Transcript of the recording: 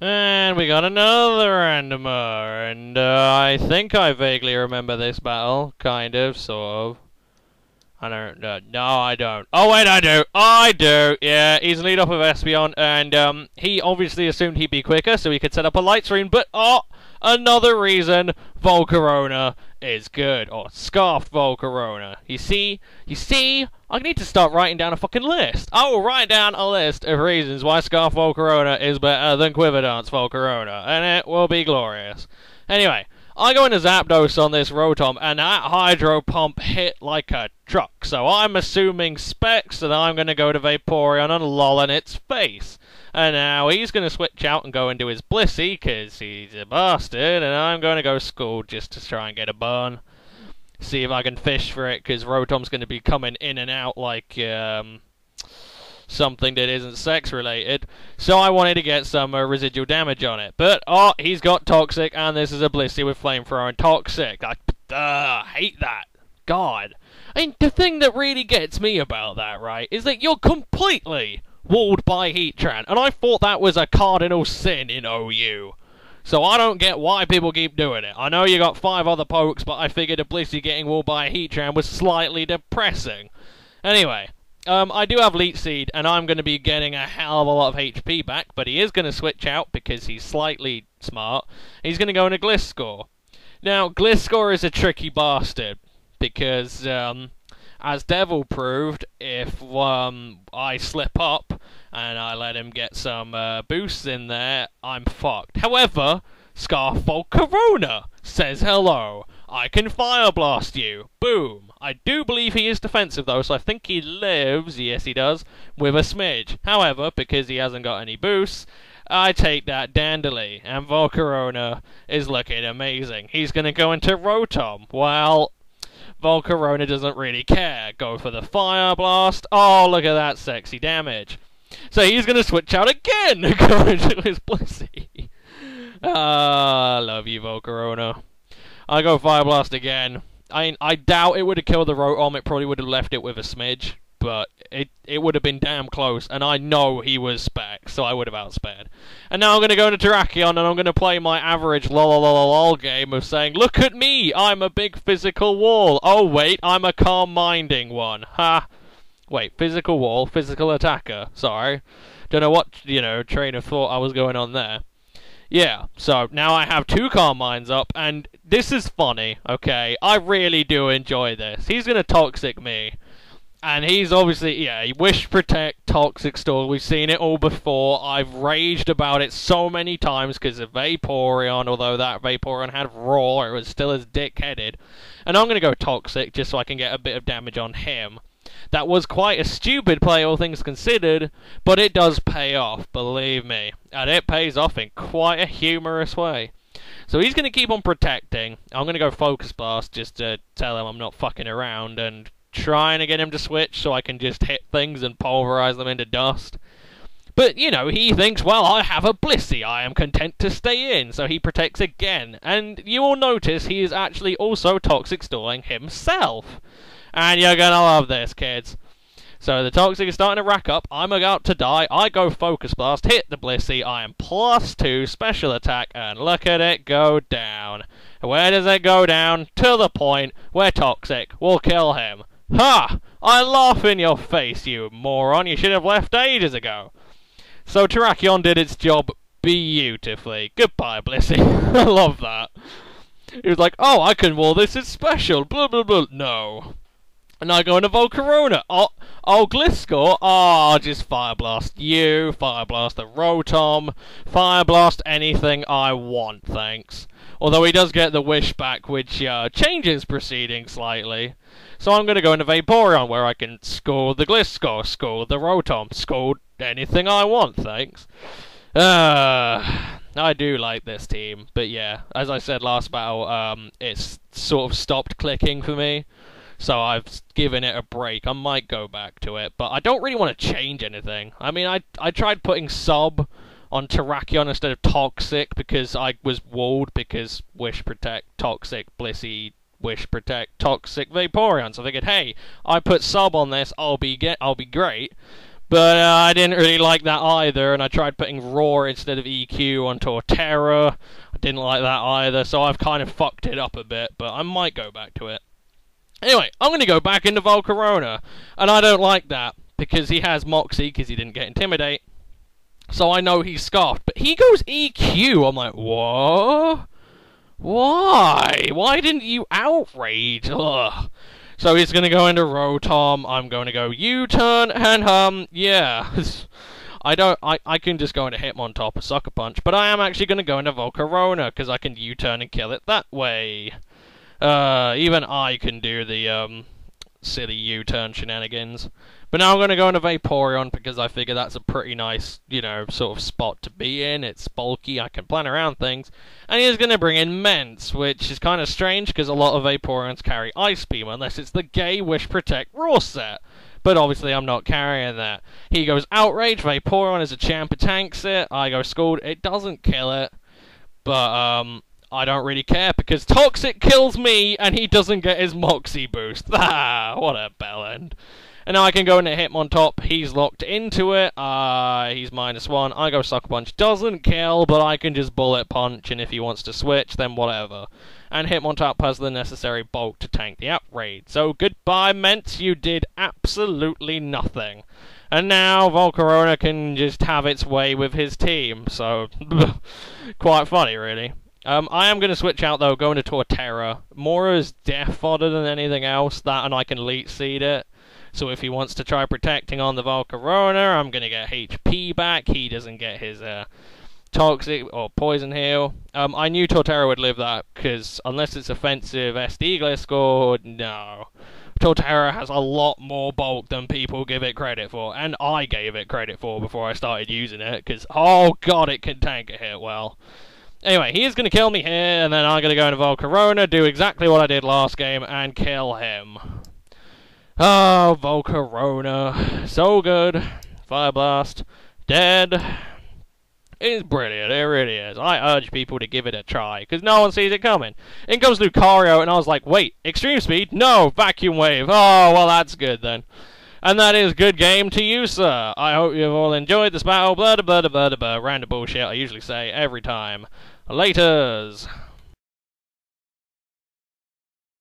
And we got another randomer, and I think I vaguely remember this battle, kind of, sort of. I don't know. No, I don't. Oh, wait, I do. I do. Yeah, he's lead off of Espion, and he obviously assumed he'd be quicker, so he could set up a light screen, but, another reason Volcarona is good. Or Scarfed Volcarona. You see, I need to start writing down a fucking list. I will write down a list of reasons why Scarfed Volcarona is better than Quiver Dance Volcarona, and it will be glorious. Anyway, I go into Zapdos on this Rotom, and that Hydro Pump hit like a truck. So I'm assuming Specs, and I'm going to go to Vaporeon and lol in its face. And now he's going to switch out and go into his Blissey, because he's a bastard, and I'm going to go School just to try and get a burn. See if I can fish for it, because Rotom's going to be coming in and out like, something that isn't sex-related, so I wanted to get some residual damage on it. But, he's got Toxic, and this is a Blissey with Flamethrower and Toxic. I hate that. God. I mean, the thing that really gets me about that, right, is that you're completely walled by Heatran, and I thought that was a cardinal sin in OU. So I don't get why people keep doing it. I know you got 5 other pokes, but I figured a Blissey getting walled by a Heatran was slightly depressing. Anyway, I do have Leech Seed, and I'm going to be getting a hell of a lot of HP back, but he is going to switch out because he's slightly smart. He's going to go into Gliscor. Now, Gliscor is a tricky bastard, because, as Devil proved, if I slip up and I let him get some boosts in there, I'm fucked. However, Scarf Volcarona says hello. I can Fire Blast you. Boom. I do believe he is defensive though, so I think he lives, yes he does, with a smidge. However, because he hasn't got any boosts, I take that dandily, and Volcarona is looking amazing. He's going to go into Rotom. Well, Volcarona doesn't really care. Go for the Fire Blast. Oh, look at that sexy damage. So he's going to switch out again and go into his Blissey. I love you, Volcarona. I go Fire Blast again. I doubt it would have killed the Rotom. It probably would have left it with a smidge. But it would have been damn close. And I know he was Spec, so I would have outspared. And now I'm going to go into Terrakion, and I'm going to play my average lol game of saying, look at me, I'm a big physical wall. Oh, wait, I'm a calm-minding one. Ha. Wait, physical wall, physical attacker. Sorry. Don't know what, train of thought I was going on there. Yeah, so now I have 2 Calm Minds up, and this is funny, okay? I really do enjoy this. He's going to Toxic me. And he's obviously, yeah, Wish, Protect, Toxic Storm. We've seen it all before. I've raged about it so many times because of Vaporeon, although that Vaporeon had Roar, it was still as dick-headed. And I'm going to go Toxic just so I can get a bit of damage on him. That was quite a stupid play, all things considered, but it does pay off, believe me. And it pays off in quite a humorous way. So he's going to keep on protecting. I'm going to go Focus Blast just to tell him I'm not fucking around and trying to get him to switch so I can just hit things and pulverize them into dust. But, he thinks, well, I have a Blissey, I am content to stay in, so he protects again. And you will notice he is actually also Toxic Stalling himself. And you're gonna love this, kids. So the Toxic is starting to rack up, I'm about to die, I go Focus Blast, hit the Blissey, I am +2 special attack, and look at it go down. Where does it go down? To the point where Toxic will kill him. Ha! I laugh in your face, you moron. You should have left ages ago. So Terrakion did its job beautifully. Goodbye, Blissey. I love that. He was like, oh, I can wall this, it's special. Blah, blah, blah. No. And I go into Volcarona. Oh, Gliscor. Oh, just Fire Blast you. Fire Blast the Rotom. Fire Blast anything I want, thanks. Although he does get the Wish back, which changes proceedings slightly. So I'm going to go into Vaporeon, where I can score the Gliscor, score the Rotom, score anything I want, thanks. I do like this team, but yeah, as I said last battle, it's sort of stopped clicking for me. So I've given it a break. I might go back to it, but I don't really want to change anything. I mean, I tried putting Sub on Terrakion instead of Toxic because I was walled because Wish, Protect, Toxic, Blissey, Wish, Protect, Toxic, Vaporeon. So I figured, hey, I put Sub on this, I'll be great. But I didn't really like that either, and I tried putting Raw instead of EQ on Torterra. I didn't like that either, so I've kind of fucked it up a bit, but I might go back to it. Anyway, I'm going to go back into Volcarona, and I don't like that, because he has Moxie, because he didn't get Intimidate. So I know he's scarfed, but he goes EQ. I'm like, what? Why? Why didn't you outrage? Ugh. So he's going to go into Rotom, I'm going to go U-turn, and, yeah. I can just go into Hitmontop or Sucker Punch, but I am actually going to go into Volcarona, because I can U-turn and kill it that way. Even I can do the, silly U-turn shenanigans. But now I'm going to go into Vaporeon, because I figure that's a pretty nice, you know, sort of spot to be in. It's bulky, I can plan around things. And he's going to bring in Mence, which is kind of strange, because a lot of Vaporeons carry Ice Beam, unless it's the gay Wish Protect Raw set. But obviously I'm not carrying that. He goes Outrage, Vaporeon as a champ tanks it. I go Scald, it doesn't kill it. But, I don't really care, because Toxic kills me, and he doesn't get his Moxie boost. Ah, what a bellend. And now I can go into Hitmontop, he's locked into it, he's -1, I go Sucker Punch, doesn't kill, but I can just Bullet Punch, and if he wants to switch, then whatever. And Hitmontop has the necessary bulk to tank the outrage. So goodbye, Mence, you did absolutely nothing. And now Volcarona can just have its way with his team, so quite funny, really. I am going to switch out, though, go into Torterra. More as death fodder than anything else, that and I can Leech Seed it. So if he wants to try protecting on the Volcarona, I'm going to get HP back. He doesn't get his Toxic or Poison Heal. I knew Torterra would live that, because unless it's offensive SD Gliscor, no. Torterra has a lot more bulk than people give it credit for, and I gave it credit for before I started using it, because, oh god, it can tank a hit well. Anyway, he is going to kill me here, and then I'm going to go into Volcarona, do exactly what I did last game, and kill him. Oh, Volcarona. So good. Fire Blast. Dead. It's brilliant, it really is. I urge people to give it a try, because no one sees it coming. In comes Lucario, and I was like, wait, Extreme Speed? No, Vacuum Wave. Oh, well, that's good then. And that is good game to you, sir. I hope you've all enjoyed this battle. Blah, blah, blah, blah, blah, blah. Random bullshit I usually say every time. Laters.